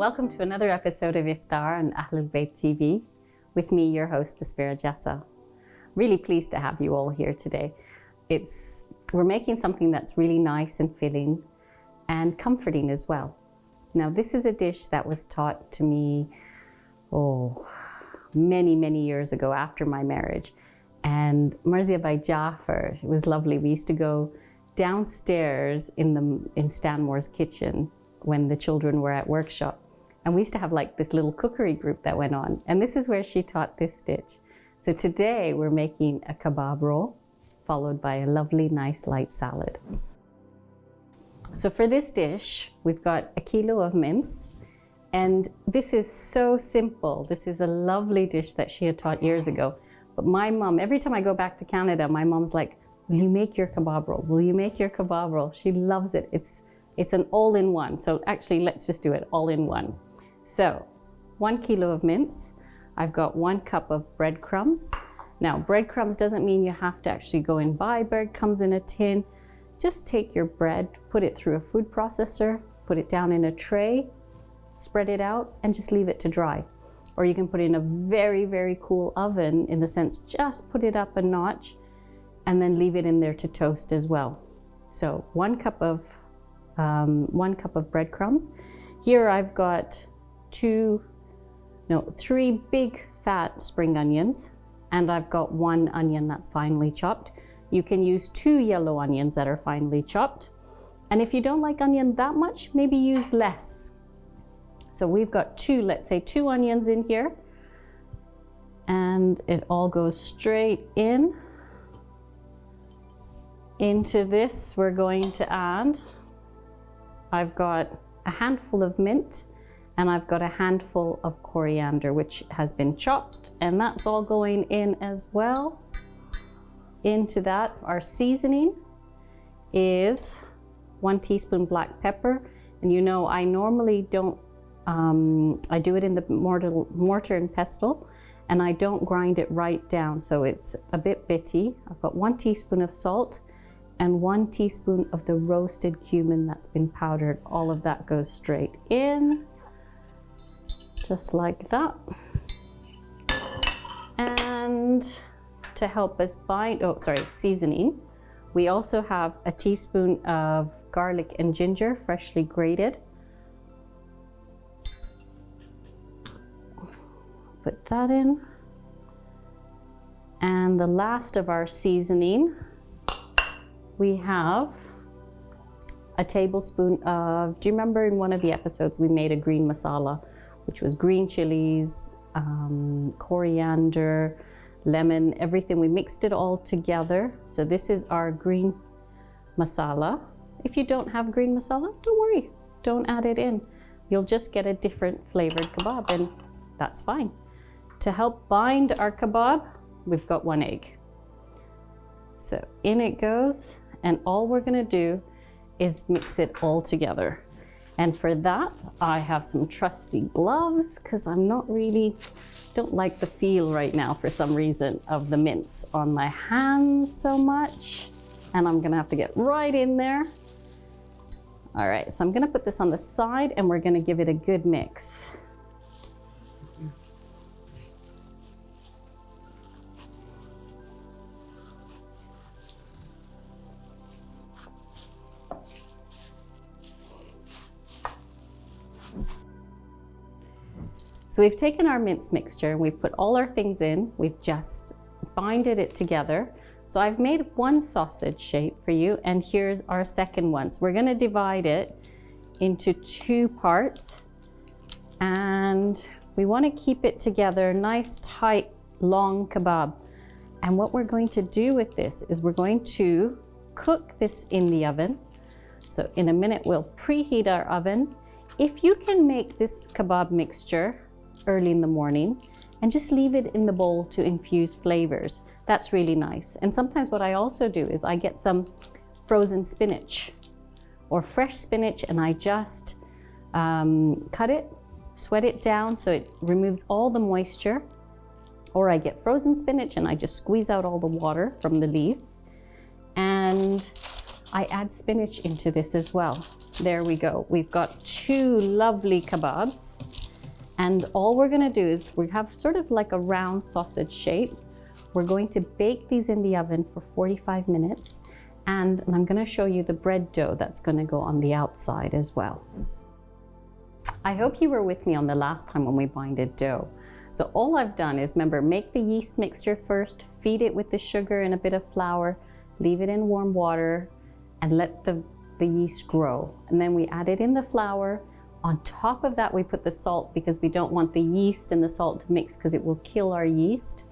Welcome to another episode of Iftar on Ahlulbayt TV with me, your host, Tasfira Jassa. Really pleased to have you all here today. We're making something that's really nice and filling and comforting as well. Now, this is a dish that was taught to me, many years ago after my marriage. And Marzia by Jafar, it was lovely. We used to go downstairs in Stanmore's kitchen when the children were at workshop. And we used to have like this little cookery group that went on. And this is where she taught this dish. So today we're making a kebab roll, followed by a lovely, nice, light salad. So for this dish, we've got 1 kilo of mince. And this is so simple. This is a lovely dish that she had taught years ago. But my mom, every time I go back to Canada, my mom's like, will you make your kebab roll? Will you make your kebab roll? She loves it. It's an all-in-one. So actually, let's just do it all in one. So 1 kilo of mince. I've got 1 cup of breadcrumbs. Now, breadcrumbs doesn't mean you have to actually go and buy breadcrumbs in a tin. Just take your bread, put it through a food processor, put it down in a tray, spread it out, and just leave it to dry. Or you can put it in a very cool oven, in the sense, just put it up a notch and then leave it in there to toast as well. So 1 cup of breadcrumbs. Here I've got 3 big fat spring onions, and I've got 1 onion that's finely chopped. You can use 2 yellow onions that are finely chopped. And if you don't like onion that much, maybe use less. So we've got let's say 2 onions in here, and it all goes straight into this. We're going to add, I've got a handful of mint, and I've got a handful of coriander, which has been chopped, and that's all going in as well. Into that, our seasoning is 1 teaspoon black pepper. And you know, I normally don't, I do it in the mortar and pestle, and I don't grind it right down, so it's a bit bitty. I've got 1 teaspoon of salt and 1 teaspoon of the roasted cumin that's been powdered. All of that goes straight in, just like that. And to help us seasoning, we also have a teaspoon of garlic and ginger, freshly grated. Put that in. And the last of our seasoning, we have a tablespoon of, do you remember in one of the episodes we made a green masala, which was green chilies, coriander, lemon, everything. We mixed it all together. So this is our green masala. If you don't have green masala, don't worry, don't add it in. You'll just get a different flavored kebab, and that's fine. To help bind our kebab, we've got 1 egg. So in it goes, and all we're gonna do is mix it all together. And for that, I have some trusty gloves, because don't like the feel right now for some reason of the mince on my hands so much. And I'm gonna have to get right in there. All right, so I'm gonna put this on the side, and we're gonna give it a good mix. So we've taken our mince mixture and we've put all our things in. We've just binded it together. So I've made 1 sausage shape for you, and here's our second one. So we're gonna divide it into 2 parts, and we wanna keep it together, nice, tight, long kebab. And what we're going to do with this is we're going to cook this in the oven. So in a minute, we'll preheat our oven. If you can make this kebab mixture early in the morning and just leave it in the bowl to infuse flavors, that's really nice. And sometimes what I also do is I get some frozen spinach or fresh spinach, and I just cut it, sweat it down so it removes all the moisture. Or I get frozen spinach and I just squeeze out all the water from the leaf. And I add spinach into this as well. There we go. We've got 2 lovely kebabs. And all we're gonna do is we have sort of like a round sausage shape. We're going to bake these in the oven for 45 minutes. And I'm gonna show you the bread dough that's gonna go on the outside as well. I hope you were with me on the last time when we binded dough. So all I've done is, remember, make the yeast mixture first, feed it with the sugar and a bit of flour, leave it in warm water, and let the yeast grow. And then we added in the flour. On top of that, we put the salt because we don't want the yeast and the salt to mix because it will kill our yeast.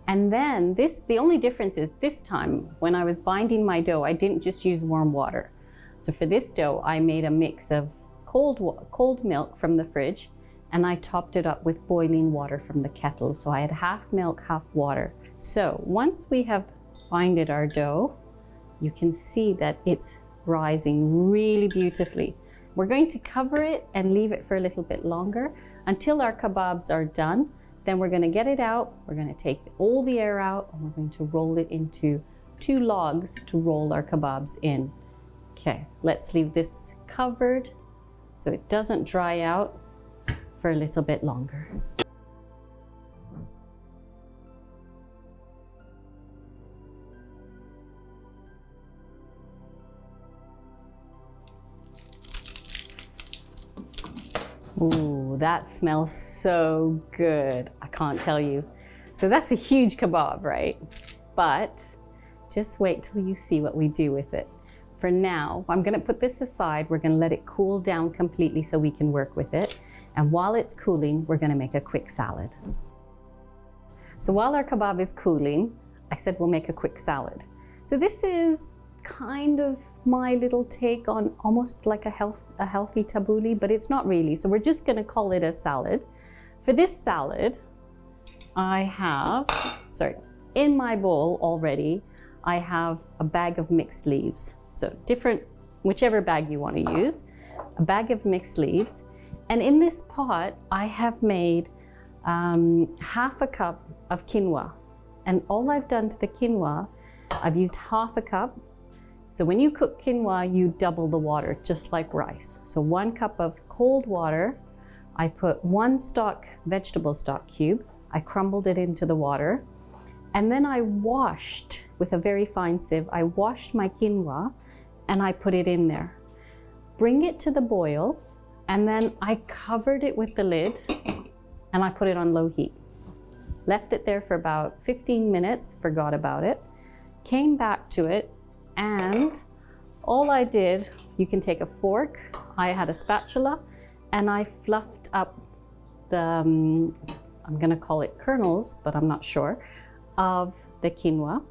And then the only difference is this time when I was binding my dough, I didn't just use warm water. So for this dough, I made a mix of cold milk from the fridge, and I topped it up with boiling water from the kettle. So I had half milk, half water. So once we have binded our dough, you can see that it's rising really beautifully. We're going to cover it and leave it for a little bit longer until our kebabs are done. Then we're going to get it out. We're going to take all the air out, and we're going to roll it into 2 logs to roll our kebabs in. Okay, let's leave this covered so it doesn't dry out for a little bit longer. Ooh, that smells so good. I can't tell you. So that's a huge kebab, right? But just wait till you see what we do with it. For now, I'm gonna put this aside. We're gonna let it cool down completely so we can work with it. And while it's cooling, we're gonna make a quick salad. So while our kebab is cooling, I said we'll make a quick salad. So this is kind of my little take on almost like a healthy tabbouleh, but it's not really. So we're just gonna call it a salad. For this salad, I have, in my bowl already, I have a bag of mixed leaves. So different, whichever bag you want to use, a bag of mixed leaves. And in this pot, I have made half a cup of quinoa. And all I've done to the quinoa, I've used half a cup. So when you cook quinoa, you double the water, just like rice. So 1 cup of cold water, I put 1 vegetable stock cube, I crumbled it into the water, and then I washed with a very fine sieve, I washed my quinoa and I put it in there. Bring it to the boil, and then I covered it with the lid and I put it on low heat. Left it there for about 15 minutes, forgot about it, came back to it, and all I did, you can take a fork, I had a spatula, and I fluffed up the, I'm gonna call it kernels, but I'm not sure, of the quinoa.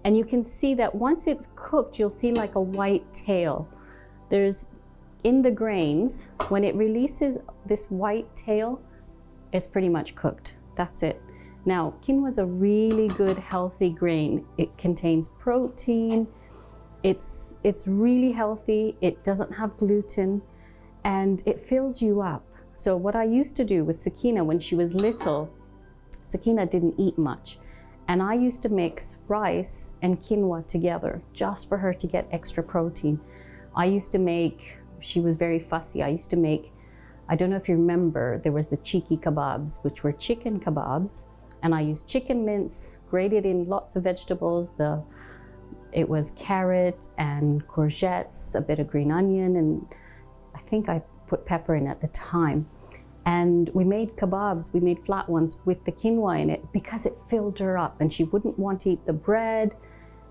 And you can see that once it's cooked, you'll see like a white tail. There's, in the grains, when it releases this white tail, it's pretty much cooked. That's it. Now, quinoa is a really good, healthy grain. It contains protein. It's really healthy. It doesn't have gluten, and it fills you up. So what I used to do with Sukaina when she was little, Sukaina didn't eat much. And I used to mix rice and quinoa together just for her to get extra protein. I used to make, she was very fussy, I used to make, I don't know if you remember, there was the cheeky kebabs, which were chicken kebabs. And I used chicken mince, grated in lots of vegetables. It was carrot and courgettes, a bit of green onion, and I think I put pepper in at the time. And we made kebabs, we made flat ones with the quinoa in it because it filled her up and she wouldn't want to eat the bread.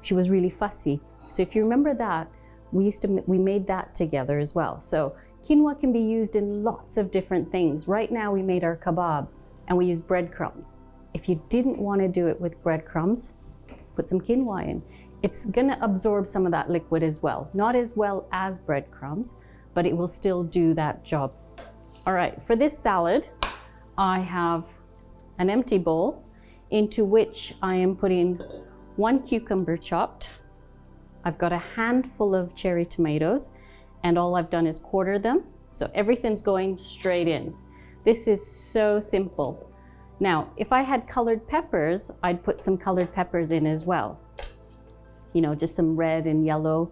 She was really fussy. So if you remember that, we made that together as well. So quinoa can be used in lots of different things. Right now we made our kebab and we used breadcrumbs. If you didn't want to do it with breadcrumbs, put some quinoa in. It's gonna absorb some of that liquid as well. Not as well as breadcrumbs, but it will still do that job. All right, for this salad, I have an empty bowl into which I am putting 1 cucumber chopped. I've got a handful of cherry tomatoes, and all I've done is quarter them. So everything's going straight in. This is so simple. Now, if I had colored peppers, I'd put some colored peppers in as well. You know, just some red and yellow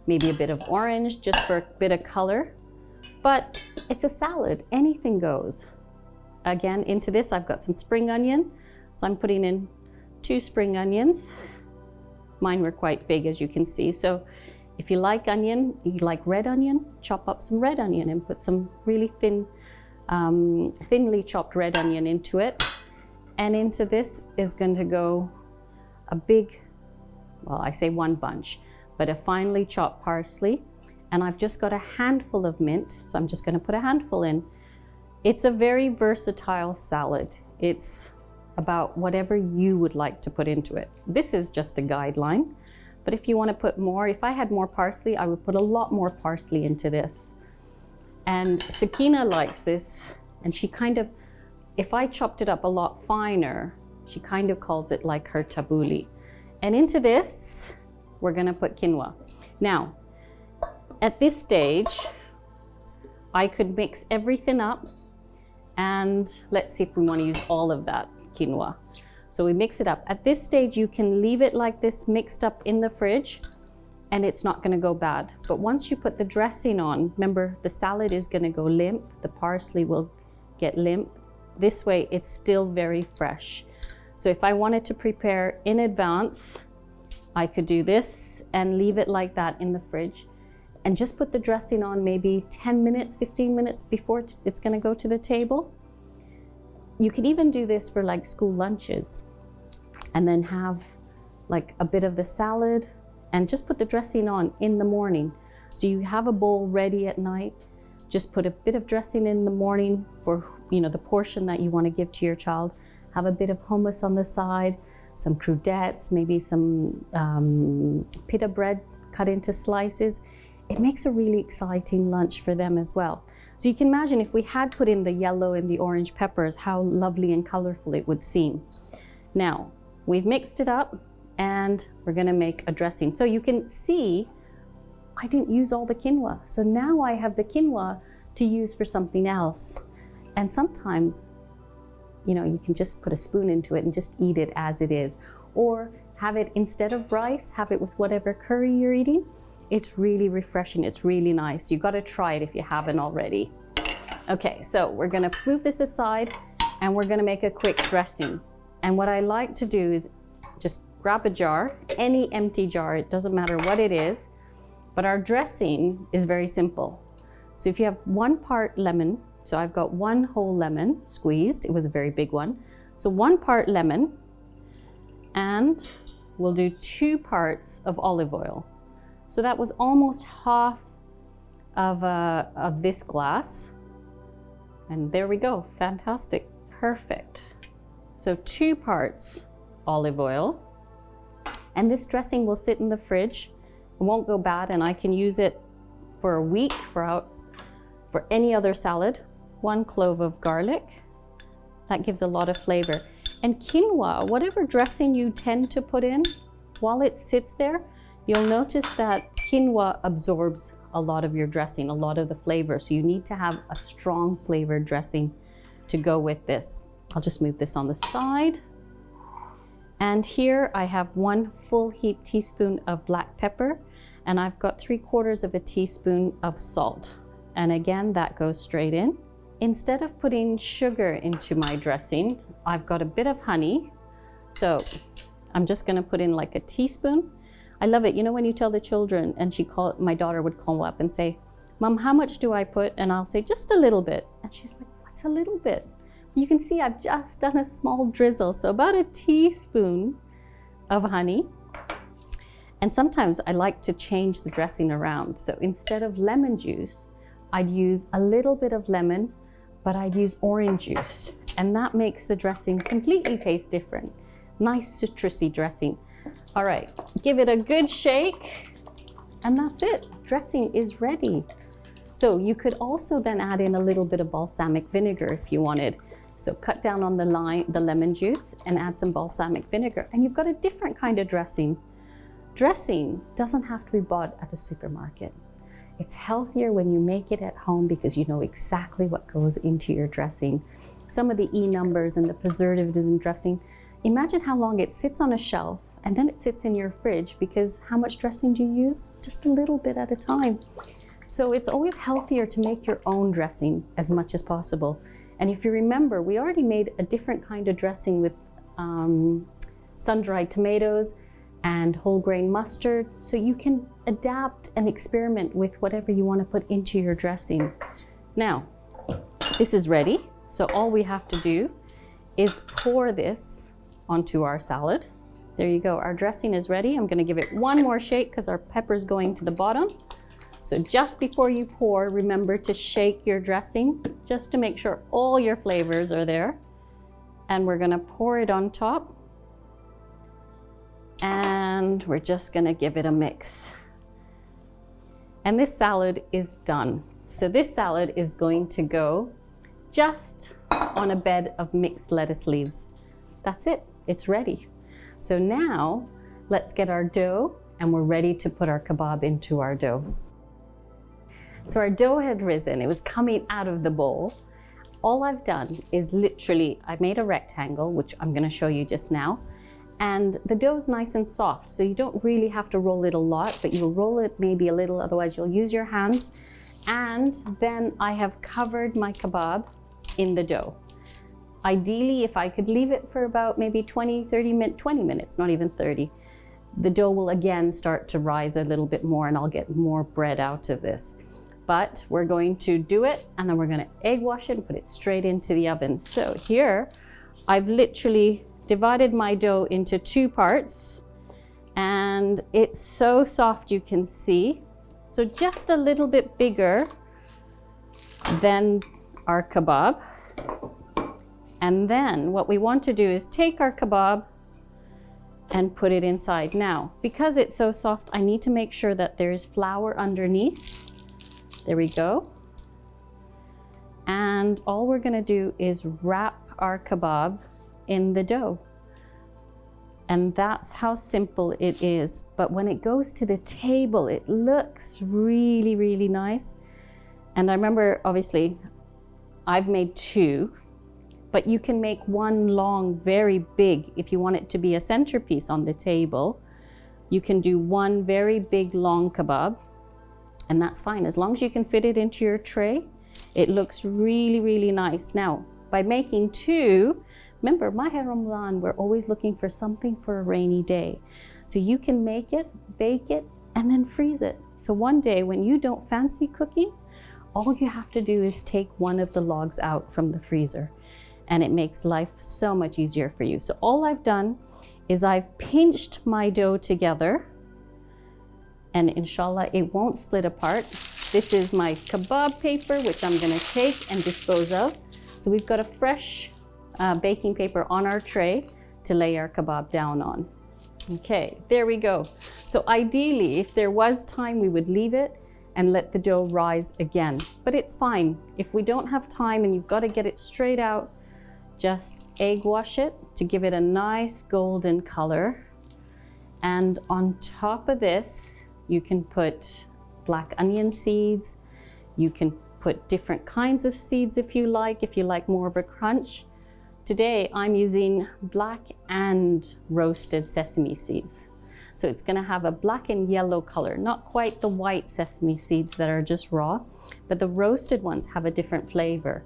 maybe a bit of orange just for a bit of color. But it's a salad, anything goes. Again, into this I've got some spring onion. So I'm putting in 2 spring onions. Mine were quite big, as you can see. So if you like onion, you like red onion, chop up some red onion and put some really thinly chopped red onion into it. And into this is going to go a big, well, I say 1 bunch, but a finely chopped parsley. And I've just got a handful of mint, so I'm just going to put a handful in. It's a very versatile salad. It's about whatever you would like to put into it. This is just a guideline, but if you want to put more, if I had more parsley, I would put a lot more parsley into this. And Sukaina likes this, and she kind of, if I chopped it up a lot finer, she kind of calls it like her tabbouleh. And into this, we're gonna put quinoa. Now, at this stage, I could mix everything up, and let's see if we want to use all of that quinoa. So we mix it up. At this stage, you can leave it like this mixed up in the fridge, and it's not going to go bad. But once you put the dressing on, remember the salad is going to go limp, the parsley will get limp. This way, it's still very fresh. So if I wanted to prepare in advance, I could do this and leave it like that in the fridge, and just put the dressing on maybe 10 minutes, 15 minutes before it's going to go to the table. You could even do this for like school lunches, and then have like a bit of the salad and just put the dressing on in the morning. So you have a bowl ready at night, just put a bit of dressing in the morning for, you know, the portion that you want to give to your child. Have a bit of hummus on the side, some crudettes, maybe some pita bread cut into slices. It makes a really exciting lunch for them as well. So you can imagine if we had put in the yellow and the orange peppers, how lovely and colorful it would seem. Now, we've mixed it up and we're gonna make a dressing. So you can see, I didn't use all the quinoa. So now I have the quinoa to use for something else. And sometimes, you know, you can just put a spoon into it and just eat it as it is. Or have it, instead of rice, have it with whatever curry you're eating. It's really refreshing, it's really nice. You've got to try it if you haven't already. Okay, so we're gonna move this aside and we're gonna make a quick dressing. And what I like to do is just grab a jar, any empty jar, it doesn't matter what it is, but our dressing is very simple. So if you have 1 part lemon, so I've got 1 whole lemon squeezed, it was a very big one. So 1 part lemon, and we'll do 2 parts of olive oil. So that was almost half of this glass. And there we go, fantastic, perfect. So 2 parts olive oil. And this dressing will sit in the fridge. It won't go bad, and I can use it for a week for any other salad. 1 clove of garlic. That gives a lot of flavor. And quinoa, whatever dressing you tend to put in, while it sits there, you'll notice that quinoa absorbs a lot of your dressing, a lot of the flavor. So you need to have a strong flavored dressing to go with this. I'll just move this on the side. And here I have 1 full heaped teaspoon of black pepper, and I've got 3/4 of a teaspoon of salt. And again, that goes straight in. Instead of putting sugar into my dressing, I've got a bit of honey. So I'm just gonna put in like a teaspoon. I love it. You know, when you tell the children, and my daughter would call up and say, "Mom, how much do I put?" And I'll say, "Just a little bit." And she's like, "What's a little bit?" You can see I've just done a small drizzle. So about a teaspoon of honey. And sometimes I like to change the dressing around. So instead of lemon juice, I'd use a little bit of lemon, but I'd use orange juice. And that makes the dressing completely taste different. Nice citrusy dressing. All right, give it a good shake, and that's it. Dressing is ready. So you could also then add in a little bit of balsamic vinegar if you wanted. So cut down on the lemon juice and add some balsamic vinegar, and you've got a different kind of dressing. Dressing doesn't have to be bought at the supermarket. It's healthier when you make it at home because you know exactly what goes into your dressing. Some of the E numbers and the preservatives in dressing, Imagine how long it sits on a shelf and then it sits in your fridge, because how much dressing do you use? Just a little bit at a time. So it's always healthier to make your own dressing as much as possible. And if you remember, we already made a different kind of dressing with sun-dried tomatoes and whole grain mustard. So you can adapt and experiment with whatever you want to put into your dressing. Now, this is ready. So all we have to do is pour this onto our salad. There you go, our dressing is ready. I'm gonna give it one more shake because our pepper's going to the bottom. So just before you pour, remember to shake your dressing just to make sure all your flavors are there. And we're gonna pour it on top. And we're just gonna give it a mix. And this salad is done. So this salad is going to go just on a bed of mixed lettuce leaves. That's it, it's ready. So now let's get our dough, and we're ready to put our kebab into our dough. So our dough had risen, it was coming out of the bowl. All I've done is literally, I made a rectangle, which I'm gonna show you just now. And the dough's nice and soft, so you don't really have to roll it a lot, but you'll roll it maybe a little, otherwise you'll use your hands. And then I have covered my kebab in the dough. Ideally, if I could leave it for about maybe 20 minutes, not even 30, the dough will again start to rise a little bit more and I'll get more bread out of this. But we're going to do it and then we're gonna egg wash it and put it straight into the oven. So here, I've literally divided my dough into 2 parts and it's so soft you can see. So just a little bit bigger than our kebab. And then what we want to do is take our kebab and put it inside. Now, because it's so soft, I need to make sure that there's flour underneath. There we go. And all we're gonna do is wrap our kebab in the dough. And that's how simple it is. But when it goes to the table, it looks really, really nice. And I remember, obviously, I've made 2, but you can make one long, very big, if you want it to be a centerpiece on the table. You can do one very big, long kebab, and that's fine. As long as you can fit it into your tray, it looks really, really nice. Now, by making 2, remember, Maher Ramadan, we're always looking for something for a rainy day. So you can make it, bake it, and then freeze it. So one day when you don't fancy cooking, all you have to do is take one of the logs out from the freezer, and it makes life so much easier for you. So all I've done is I've pinched my dough together, and inshallah it won't split apart. This is my kebab paper, which I'm gonna take and dispose of. So we've got a fresh baking paper on our tray to lay our kebab down on. Okay, there we go. So ideally, if there was time, we would leave it and let the dough rise again, but it's fine. If we don't have time and you've got to get it straight out, just egg wash it to give it a nice golden color. And on top of this, you can put black onion seeds. You can put different kinds of seeds if you like more of a crunch. Today, I'm using black and roasted sesame seeds. So it's gonna have a black and yellow color, not quite the white sesame seeds that are just raw, but the roasted ones have a different flavor.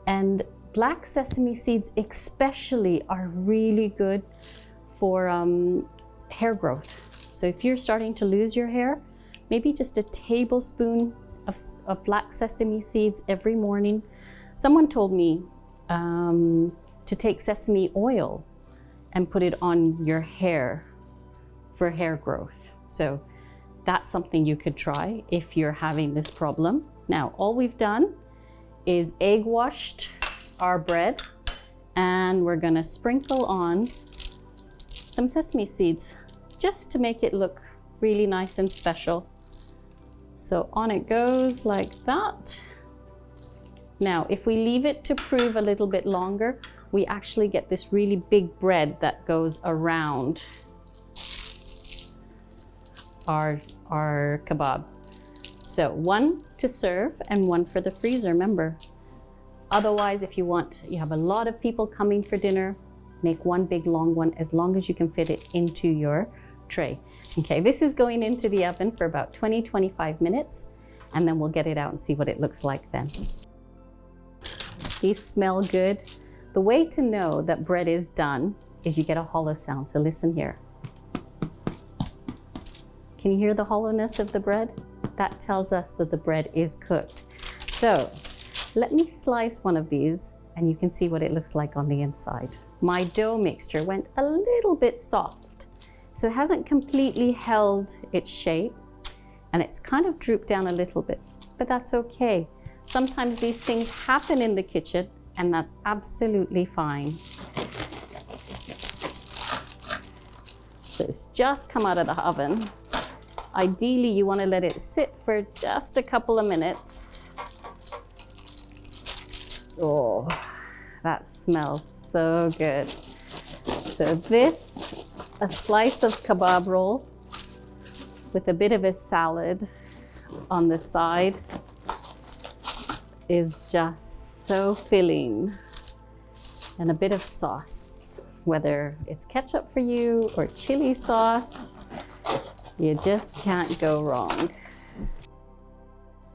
And black sesame seeds especially are really good for hair growth. So if you're starting to lose your hair, maybe just a tablespoon of black sesame seeds every morning. Someone told me to take sesame oil and put it on your hair for hair growth. So that's something you could try if you're having this problem. Now, all we've done is egg washed our bread, and we're gonna sprinkle on some sesame seeds just to make it look really nice and special. So on it goes like that. Now, if we leave it to prove a little bit longer, we actually get this really big bread that goes around our kebab. So one to serve and one for the freezer, remember. Otherwise, if you have a lot of people coming for dinner, Make one big long one as long as you can fit it into your tray. Okay, this is going into the oven for about 20-25 minutes, and then we'll get it out and see what it looks like then. These smell good. The way to know that bread is done is you get a hollow sound, so listen here. Can you hear the hollowness of the bread? That tells us that the bread is cooked. So let me slice one of these and you can see what it looks like on the inside. My dough mixture went a little bit soft, so it hasn't completely held its shape and it's kind of drooped down a little bit, but that's okay. Sometimes these things happen in the kitchen and that's absolutely fine. So it's just come out of the oven. Ideally, you want to let it sit for just a couple of minutes. Oh, that smells so good. So this, a slice of kebab roll with a bit of a salad on the side is just so filling. And a bit of sauce, whether it's ketchup for you or chili sauce, you just can't go wrong.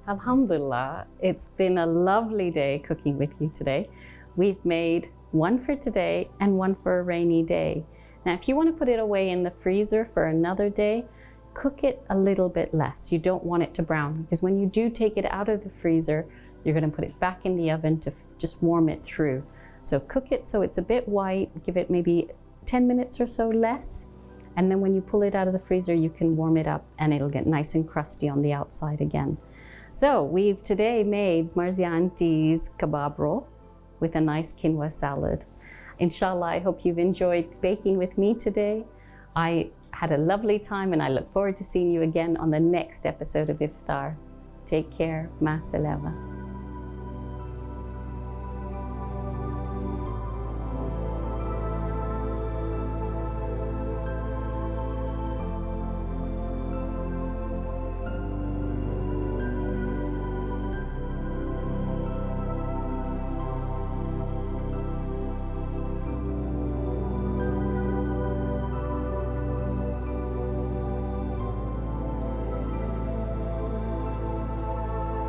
Alhamdulillah, it's been a lovely day cooking with you today. We've made one for today and one for a rainy day. Now, if you want to put it away in the freezer for another day, cook it a little bit less. You don't want it to brown, because when you do take it out of the freezer, you're going to put it back in the oven to just warm it through. So cook it so it's a bit white, give it maybe 10 minutes or so less. And then when you pull it out of the freezer, you can warm it up and it'll get nice and crusty on the outside again. So we've today made Marzia Auntie's kebab roll with a nice quinoa salad. Inshallah, I hope you've enjoyed baking with me today. I had a lovely time and I look forward to seeing you again on the next episode of Iftar. Take care. Ma salama.